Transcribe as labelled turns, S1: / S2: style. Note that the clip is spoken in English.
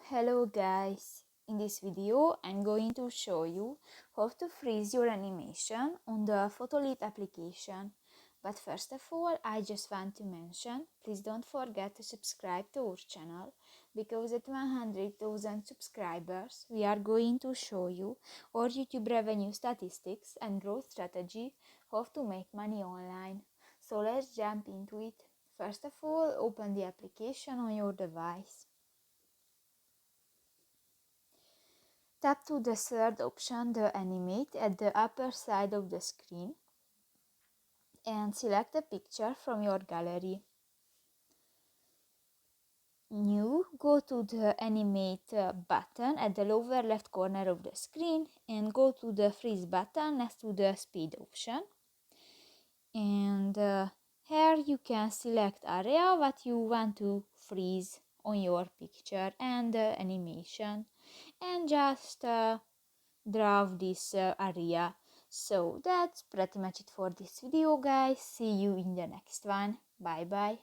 S1: Hello guys, in this video I'm going to show you how to freeze your animation on the Photoleap application. But first of all, I just want to mention, please don't forget to subscribe to our channel, because at 100,000 subscribers we are going to show you our YouTube revenue statistics and growth strategy, how to make money online. So let's jump into it. First of all, open the application on your device. Tap to the third option, the Animate, at the upper side of the screen and select a picture from your gallery. New, go to the Animate button at the lower left corner of the screen and go to the Freeze button next to the Speed option. And here you can select area what you want to freeze on your picture and the animation, and just draw this area. So that's pretty much it for this video, guys. See you in the next one. Bye bye.